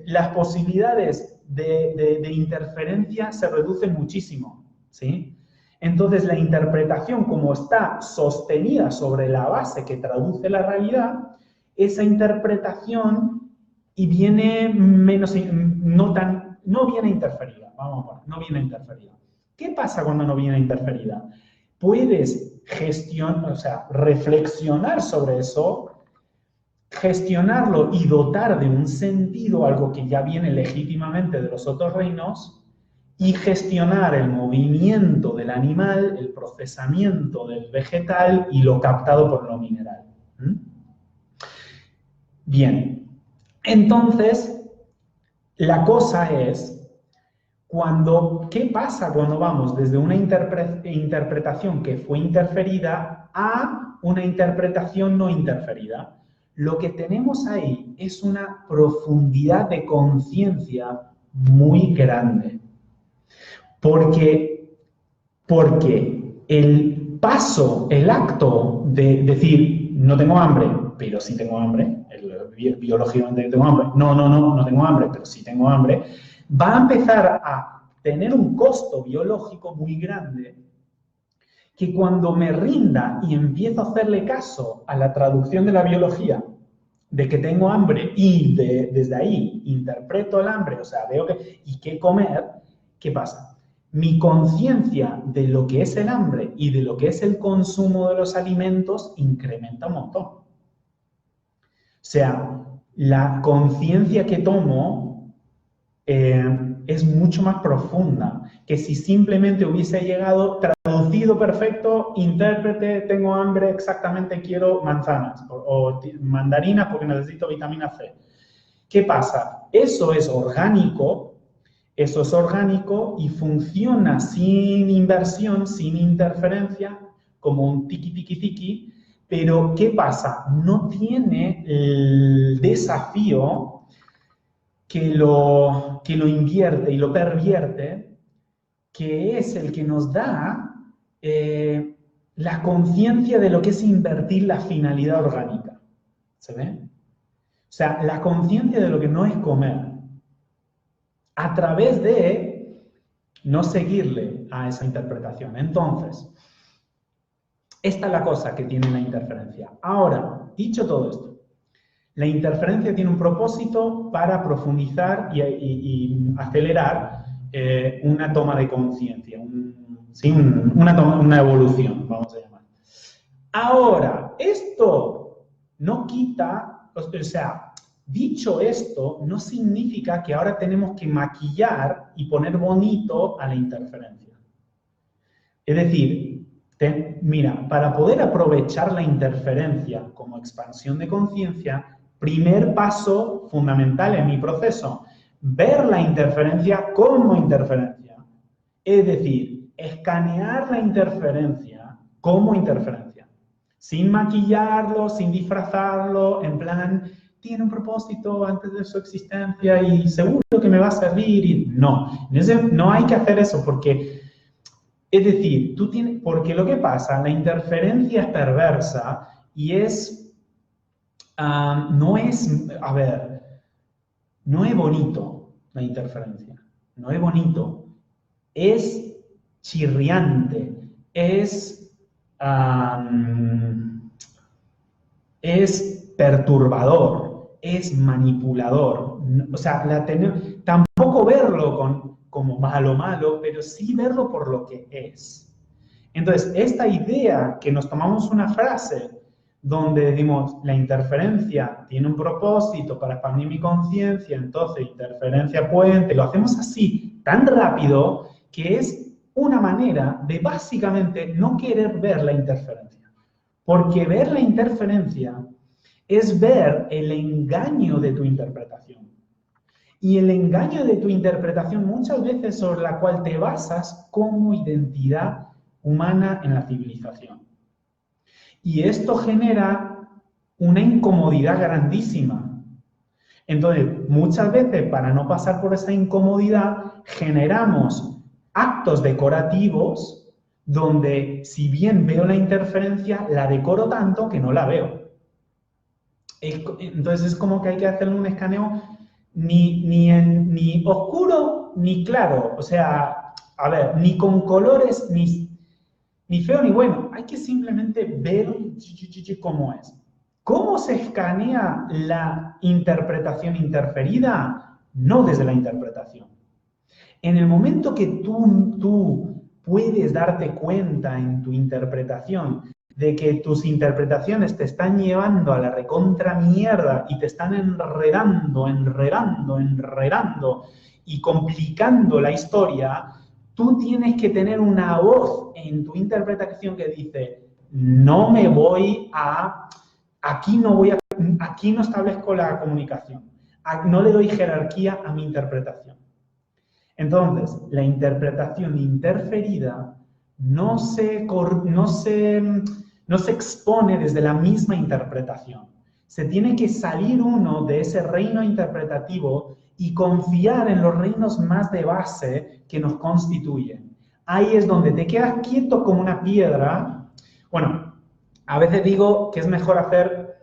las posibilidades de interferencia se reducen muchísimo, ¿sí? Entonces, la interpretación, como está sostenida sobre la base que traduce la realidad, esa interpretación y viene menos, no viene interferida, vamos a poner, no viene interferida. ¿Qué pasa cuando no viene interferida? Puedes gestionar, o sea, reflexionar sobre eso, gestionarlo y dotar de un sentido, algo que ya viene legítimamente de los otros reinos, y gestionar el movimiento del animal, el procesamiento del vegetal y lo captado por lo mineral. Bien, entonces, la cosa es, ¿qué pasa cuando vamos desde una interpretación que fue interferida a una interpretación no interferida? Lo que tenemos ahí es una profundidad de conciencia muy grande. Porque el paso, el acto de decir, no tengo hambre, pero sí tengo hambre, biológicamente tengo hambre, no tengo hambre, pero sí tengo hambre, va a empezar a tener un costo biológico muy grande, que cuando me rinda y empiezo a hacerle caso a la traducción de la biología, de que tengo hambre y desde ahí interpreto el hambre, o sea, veo y qué comer, ¿qué pasa? Mi conciencia de lo que es el hambre y de lo que es el consumo de los alimentos incrementa un montón. O sea, la conciencia que tomo es mucho más profunda que si simplemente hubiese llegado traducido perfecto, intérprete, tengo hambre, exactamente quiero manzanas o mandarinas porque necesito vitamina C. ¿Qué pasa? Eso es orgánico y funciona sin inversión, sin interferencia, como un tiki-tiki-tiki, pero ¿qué pasa? No tiene el desafío que lo invierte y lo pervierte, que es el que nos da la conciencia de lo que es invertir la finalidad orgánica. ¿Se ve? O sea, la conciencia de lo que no es comer, a través de no seguirle a esa interpretación. Entonces, esta es la cosa que tiene la interferencia. Ahora, dicho todo esto, la interferencia tiene un propósito para profundizar y acelerar una toma de conciencia, una evolución, vamos a llamar. Ahora, esto no quita, o sea, dicho esto, no significa que ahora tenemos que maquillar y poner bonito a la interferencia. Es decir, mira, para poder aprovechar la interferencia como expansión de conciencia, primer paso fundamental en mi proceso, ver la interferencia como interferencia. Es decir, escanear la interferencia como interferencia. Sin maquillarlo, sin disfrazarlo, en plan, tiene un propósito antes de su existencia y seguro que me va a servir. Y no hay que hacer eso porque, es decir, porque lo que pasa, la interferencia es perversa y no es bonito la interferencia, no es bonito, es chirriante, es perturbador, es manipulador. O sea, tampoco verlo como malo, pero sí verlo por lo que es. Entonces, esta idea que nos tomamos una frase donde decimos, la interferencia tiene un propósito para expandir mi conciencia, entonces interferencia puente, lo hacemos así, tan rápido, que es una manera de básicamente no querer ver la interferencia. Porque ver la interferencia es ver el engaño de tu interpretación. Y el engaño de tu interpretación muchas veces sobre la cual te basas como identidad humana en la civilización. Y esto genera una incomodidad grandísima. Entonces, muchas veces, para no pasar por esa incomodidad, generamos actos decorativos donde, si bien veo la interferencia, la decoro tanto que no la veo. Entonces, es como que hay que hacerle un escaneo ni oscuro ni claro. O sea, a ver, ni con colores, ni feo ni bueno. Hay que simplemente ver cómo es. ¿Cómo se escanea la interpretación interferida? No desde la interpretación. En el momento que tú puedes darte cuenta en tu interpretación de que tus interpretaciones te están llevando a la recontra mierda y te están enredando y complicando la historia, tú tienes que tener una voz en tu interpretación que dice, no me voy a... Aquí no establezco la comunicación, no le doy jerarquía a mi interpretación. Entonces, la interpretación interferida no se expone desde la misma interpretación. Se tiene que salir uno de ese reino interpretativo y confiar en los reinos más de base que nos constituyen. Ahí es donde te quedas quieto como una piedra. Bueno, a veces digo que es mejor hacer,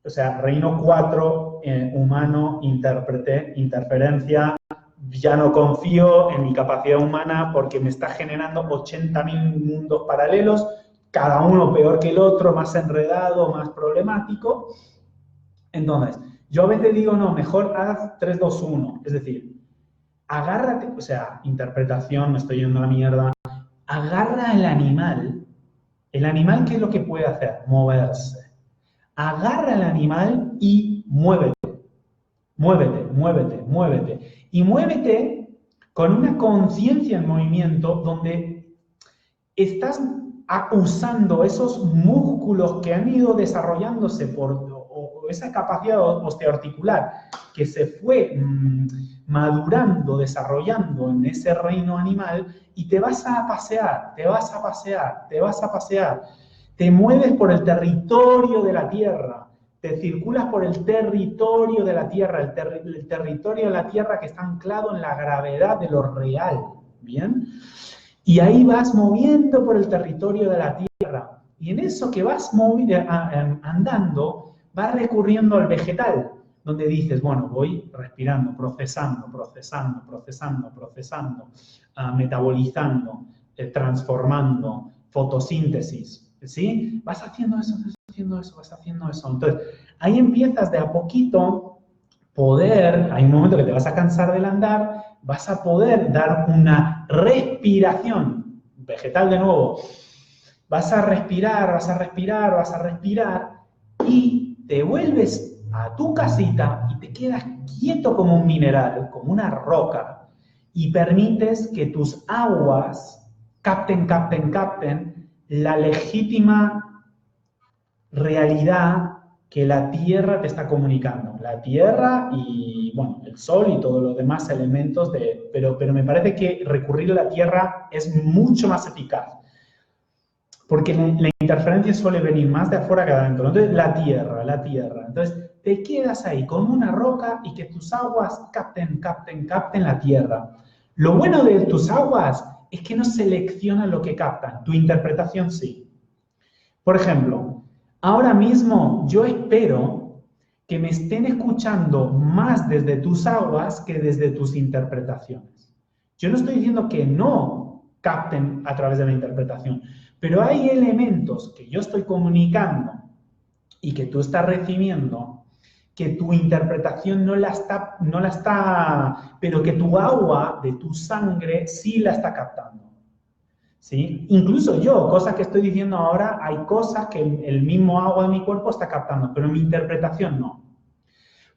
o sea, reino 4, humano, intérprete, interferencia. Ya no confío en mi capacidad humana porque me está generando 80.000 mundos paralelos, cada uno peor que el otro, más enredado, más problemático. Entonces, yo a veces digo, no, mejor haz 3, 2, 1. Es decir, agárrate, o sea, interpretación, me estoy yendo a la mierda. Agarra al animal. ¿El animal qué es lo que puede hacer? Moverse. Agarra al animal y muévete. Muévete, muévete, muévete. Y muévete con una conciencia en movimiento donde estás usando esos músculos que han ido desarrollándose o esa capacidad osteoarticular que se fue madurando, desarrollando en ese reino animal, y te vas a pasear, te vas a pasear, te vas a pasear. Te mueves por el territorio de la Tierra. Te circulas por el territorio de la Tierra, el territorio de la Tierra que está anclado en la gravedad de lo real, ¿bien? Y ahí vas moviendo por el territorio de la Tierra. Y en eso que vas andando, vas recurriendo al vegetal, donde dices, bueno, voy respirando, procesando, metabolizando, transformando, fotosíntesis, ¿sí? Vas haciendo eso, vas haciendo eso. Entonces, ahí empiezas de a poquito hay un momento que te vas a cansar del andar, vas a poder dar una respiración vegetal de nuevo. Vas a respirar y te vuelves a tu casita y te quedas quieto como un mineral, como una roca, y permites que tus aguas capten la legítima realidad que la Tierra te está comunicando. La Tierra y, bueno, el Sol y todos los demás elementos pero me parece que recurrir a la Tierra es mucho más eficaz. Porque la interferencia suele venir más de afuera que de adentro. Entonces, la Tierra. Entonces, te quedas ahí como una roca y que tus aguas capten la Tierra. Lo bueno de tus aguas es que no seleccionan lo que captan. Tu interpretación sí. Por ejemplo, ahora mismo yo espero que me estén escuchando más desde tus aguas que desde tus interpretaciones. Yo no estoy diciendo que no capten a través de la interpretación. Pero hay elementos que yo estoy comunicando y que tú estás recibiendo, que tu interpretación no la está, pero que tu agua de tu sangre sí la está captando. ¿Sí? Incluso yo, cosas que estoy diciendo ahora, hay cosas que el mismo agua de mi cuerpo está captando, pero mi interpretación no.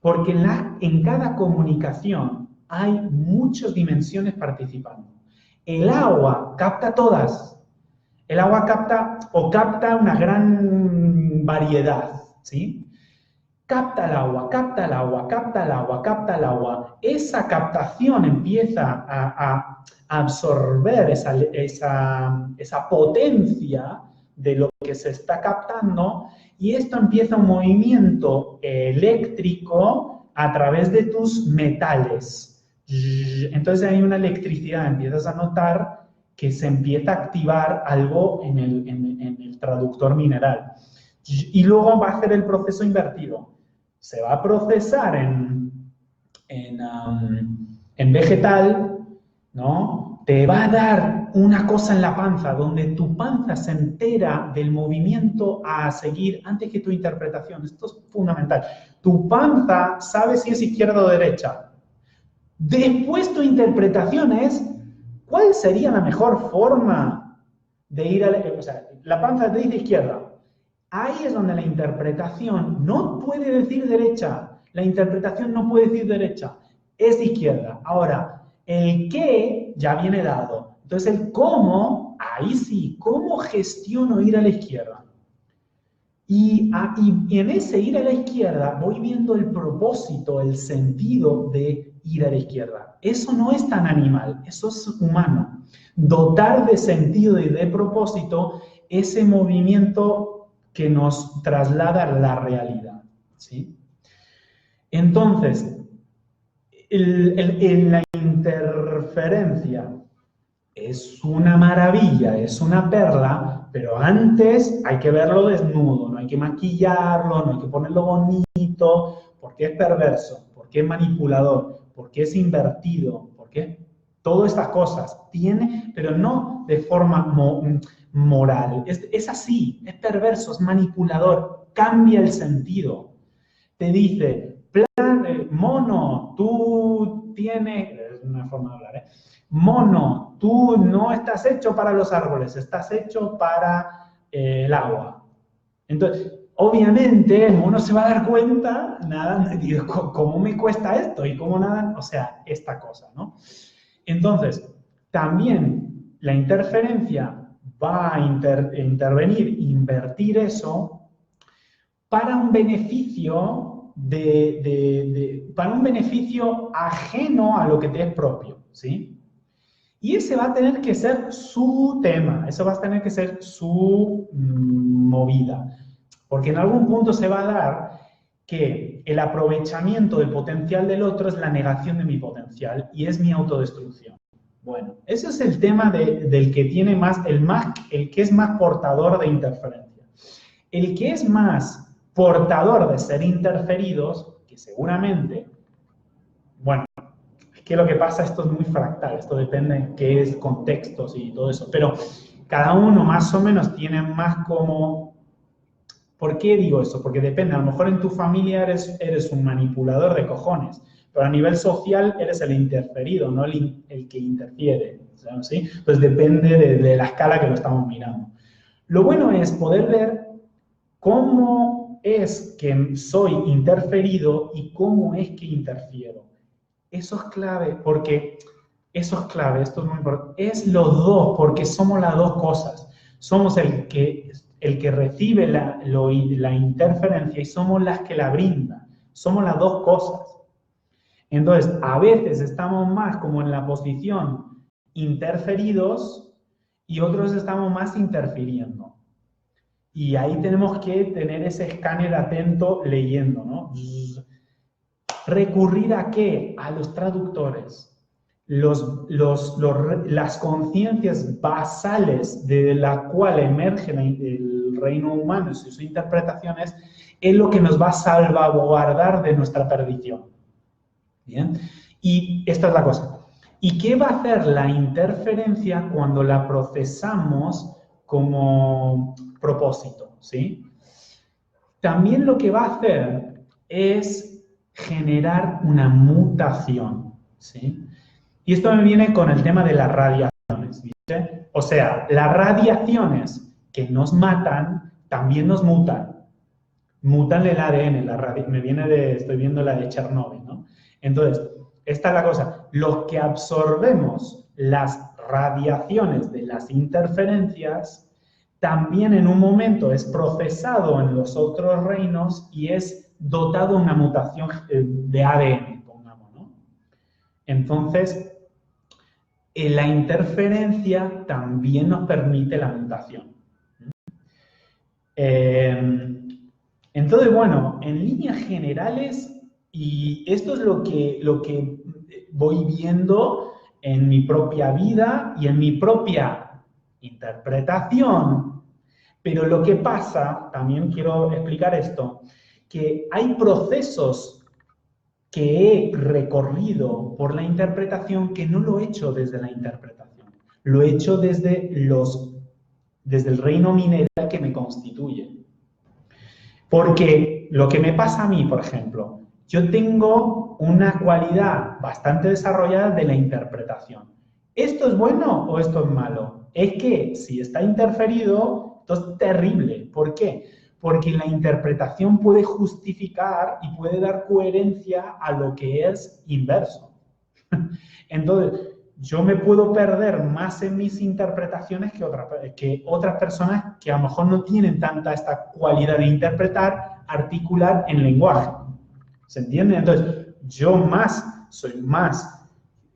Porque en cada comunicación hay muchas dimensiones participando. El agua capta todas. El agua capta una gran variedad, ¿sí? Capta el agua, capta el agua, capta el agua, capta el agua. Esa captación empieza a absorber esa potencia de lo que se está captando y esto empieza un movimiento eléctrico a través de tus metales. Entonces hay una electricidad, empiezas a notar que se empieza a activar algo en el traductor mineral. Y luego va a hacer el proceso invertido. Se va a procesar en vegetal, ¿no? Te va a dar una cosa en la panza, donde tu panza se entera del movimiento a seguir antes que tu interpretación. Esto es fundamental. Tu panza sabe si es izquierda o derecha. Después tu interpretación es, ¿cuál sería la mejor forma de ir a o sea, la panza te dice izquierda. Ahí es donde la interpretación no puede decir derecha. La interpretación no puede decir derecha. Es de izquierda. Ahora, el qué ya viene dado. Entonces, el cómo, ahí sí, ¿cómo gestiono ir a la izquierda? Y en ese ir a la izquierda voy viendo el propósito, el sentido de ir a la izquierda. Eso no es tan animal, eso es humano. Dotar de sentido y de propósito ese movimiento que nos traslada a la realidad, ¿sí? Entonces, en la interferencia es una maravilla, es una perla, pero antes hay que verlo desnudo, no hay que maquillarlo, no hay que ponerlo bonito, porque es perverso, porque es manipulador, porque es invertido, porque todas estas cosas tiene, pero no de forma moral. Es así, es perverso, es manipulador, cambia el sentido. Te dice, mono, tú tienes, es una forma de hablar, ¿eh? Mono, tú no estás hecho para los árboles, estás hecho para el agua. Entonces, obviamente, el mono se va a dar cuenta, nada, ¿cómo me cuesta esto? Y cómo nada, o sea, esta cosa, ¿no? Entonces, también la interferencia va a intervenir, invertir eso para un beneficio para un beneficio ajeno a lo que te es propio, ¿sí? Y ese va a tener que ser su tema, eso va a tener que ser su movida, porque en algún punto se va a dar que el aprovechamiento del potencial del otro es la negación de mi potencial y es mi autodestrucción. Bueno, ese es el tema del que tiene el que es más portador de interferencia. El que es más portador de ser interferidos, que seguramente, bueno, es que lo que pasa, esto es muy fractal, esto depende de qué es contextos y todo eso, pero cada uno más o menos tiene más como... ¿Por qué digo eso? Porque depende, a lo mejor en tu familia eres un manipulador de cojones, pero a nivel social eres el interferido, no el que interfiere, ¿sí? Entonces depende de la escala que lo estamos mirando. Lo bueno es poder ver cómo es que soy interferido y cómo es que interfiero. Eso es clave, porque eso es clave, esto es muy importante. Es los dos, porque somos las dos cosas. Somos el que recibe la interferencia y somos las que la brindan. Somos las dos cosas. Entonces, a veces estamos más como en la posición interferidos y otros estamos más interfiriendo. Y ahí tenemos que tener ese escáner atento leyendo, ¿no? ¿Recurrir a qué? A los traductores. Las conciencias basales de la cual emerge el reino humano y sus interpretaciones es lo que nos va a salvaguardar de nuestra perdición. ¿Bien? Y esta es la cosa. ¿Y qué va a hacer la interferencia cuando la procesamos como propósito? ¿Sí? También lo que va a hacer es generar una mutación. ¿Sí? Y esto me viene con el tema de las radiaciones. ¿Viste? O sea, las radiaciones que nos matan también nos mutan. Mutan el ADN, estoy viendo la de Chernobyl, ¿no? Entonces, esta es la cosa, los que absorbemos las radiaciones de las interferencias, también en un momento es procesado en los otros reinos y es dotado de una mutación de ADN, pongamos, ¿no? Entonces, la interferencia también nos permite la mutación. Entonces, bueno, en líneas generales, y esto es lo que voy viendo en mi propia vida y en mi propia interpretación, pero lo que pasa, también quiero explicar esto, que hay procesos que he recorrido por la interpretación que no lo he hecho desde la interpretación, lo he hecho desde el reino mineral que me constituye. Porque lo que me pasa a mí, por ejemplo, yo tengo una cualidad bastante desarrollada de la interpretación. ¿Esto es bueno o esto es malo? Es que si está interferido, esto es terrible. ¿Por qué? Porque la interpretación puede justificar y puede dar coherencia a lo que es inverso. Entonces, yo me puedo perder más en mis interpretaciones que otras personas que a lo mejor no tienen tanta esta cualidad de interpretar, articular en lenguaje. ¿Se entiende? Entonces, soy más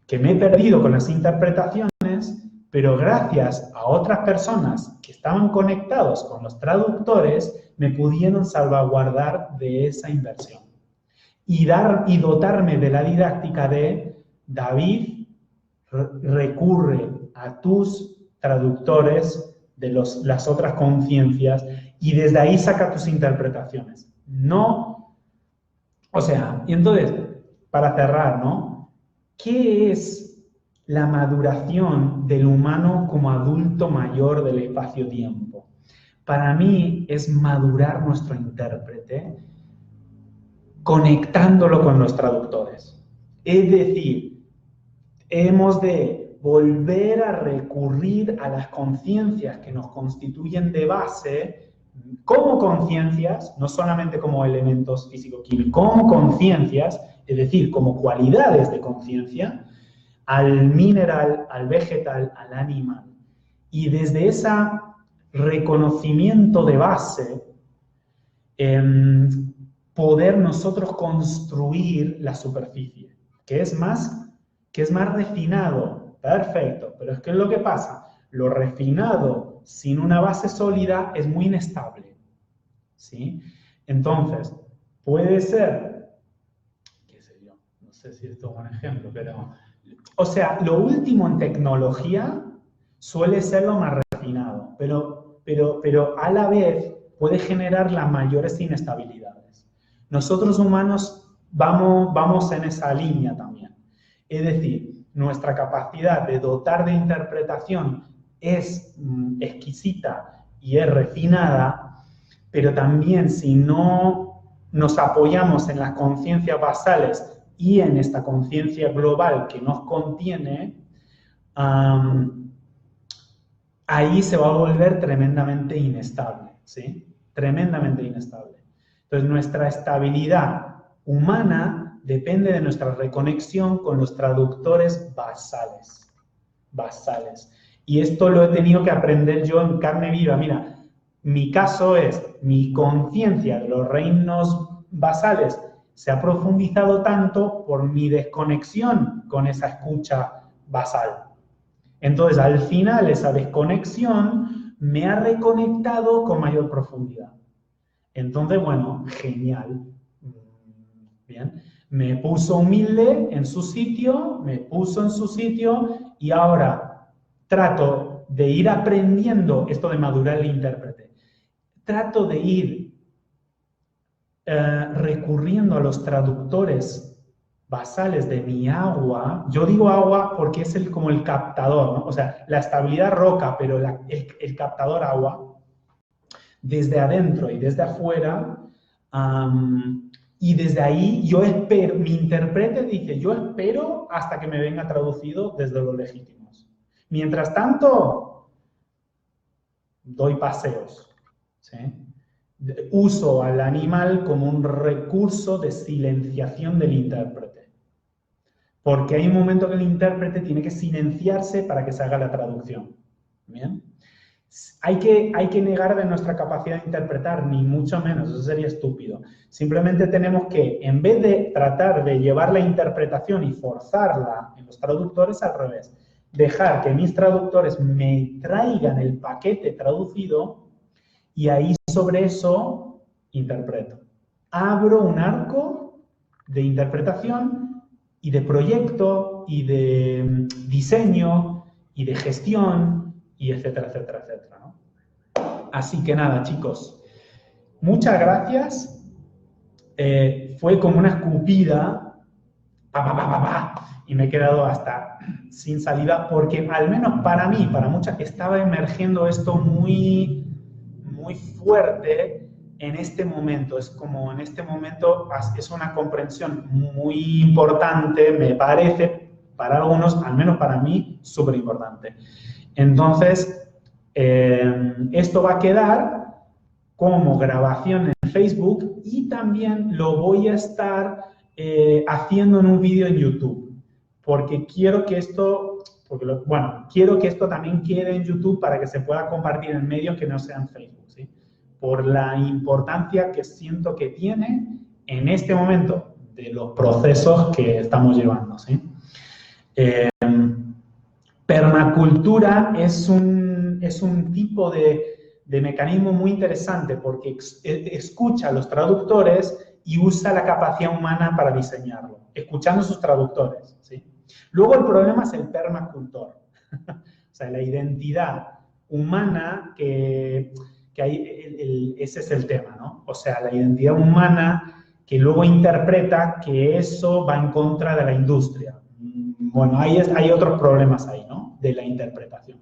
que me he perdido con las interpretaciones, pero gracias a otras personas que estaban conectados con los traductores, me pudieron salvaguardar de esa inversión. Y dotarme de la didáctica de David, recurre a tus traductores de las otras conciencias y desde ahí saca tus interpretaciones. No, o sea, y entonces, para cerrar, ¿no? ¿Qué es la maduración del humano como adulto mayor del espacio-tiempo? Para mí es madurar nuestro intérprete conectándolo con los traductores. Es decir, hemos de volver a recurrir a las conciencias que nos constituyen de base como conciencias, no solamente como elementos físico-químicos, como conciencias, es decir, como cualidades de conciencia, al mineral, al vegetal, al animal. Y desde ese reconocimiento de base, poder nosotros construir la superficie, que es más refinado. Perfecto, pero es que es lo que pasa. Lo refinado sin una base sólida es muy inestable, ¿sí? Entonces, puede ser, qué sé yo, no sé si esto es un ejemplo, pero, o sea, lo último en tecnología suele ser lo más refinado, pero a la vez puede generar las mayores inestabilidades. Nosotros humanos vamos en esa línea también. Es decir, nuestra capacidad de dotar de interpretación es exquisita y es refinada, pero también si no nos apoyamos en las conciencias basales y en esta conciencia global que nos contiene, ahí se va a volver tremendamente inestable, ¿sí? Tremendamente inestable. Entonces, nuestra estabilidad humana depende de nuestra reconexión con los traductores basales. Y esto lo he tenido que aprender yo en carne viva. Mira, mi caso es, mi conciencia de los reinos basales se ha profundizado tanto por mi desconexión con esa escucha basal. Entonces, al final, esa desconexión me ha reconectado con mayor profundidad. Entonces, bueno, genial. Bien. Me puso humilde en su sitio, y ahora trato de ir aprendiendo esto de madurar el intérprete. Trato de ir recurriendo a los traductores basales de mi agua, yo digo agua porque es como el captador, ¿no? O sea, la estabilidad roca, pero el captador agua, desde adentro y desde afuera, y desde ahí yo espero, mi intérprete dice, yo espero hasta que me venga traducido desde los legítimos. Mientras tanto, doy paseos, ¿sí? Uso al animal como un recurso de silenciación del intérprete. Porque hay un momento que el intérprete tiene que silenciarse para que se haga la traducción. ¿Bien? Hay que negar de nuestra capacidad de interpretar, ni mucho menos, eso sería estúpido. Simplemente tenemos que, en vez de tratar de llevar la interpretación y forzarla en los traductores, al revés, dejar que mis traductores me traigan el paquete traducido y ahí sobre eso interpreto. Abro un arco de interpretación y de proyecto y de diseño y de gestión y etcétera, etcétera, etcétera, ¿no? Así que nada, chicos, muchas gracias. Fue como una escupida, y me he quedado hasta sin salida porque al menos para mí, para muchas, estaba emergiendo esto muy, muy fuerte en este momento. Es como en este momento es una comprensión muy importante, me parece, para algunos, al menos para mí, súper importante. Entonces, esto va a quedar como grabación en Facebook y también lo voy a estar haciendo en un vídeo en YouTube, porque quiero que esto, quiero que esto también quede en YouTube para que se pueda compartir en medios que no sean Facebook, ¿sí? Por la importancia que siento que tiene en este momento de los procesos que estamos llevando, ¿sí? Permacultura es un tipo de mecanismo muy interesante porque escucha a los traductores y usa la capacidad humana para diseñarlo, escuchando a sus traductores, ¿sí? Luego el problema es el permacultor, o sea, la identidad humana que hay, ese es el tema, ¿no? O sea, la identidad humana que luego interpreta que eso va en contra de la industria. Bueno, hay otros problemas ahí, ¿no? De la interpretación.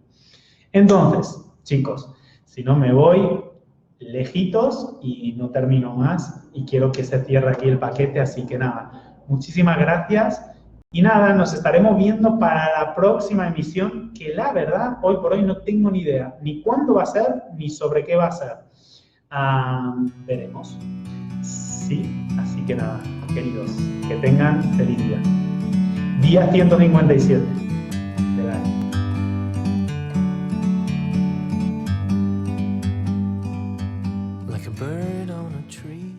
Entonces, chicos, si no me voy lejitos y no termino más y quiero que se cierre aquí el paquete, así que nada, muchísimas gracias y nada, nos estaremos viendo para la próxima emisión que la verdad, hoy por hoy no tengo ni idea ni cuándo va a ser ni sobre qué va a ser. Veremos. Sí, así que nada, queridos, que tengan feliz día. Día 157 del año. Like a bird on a tree.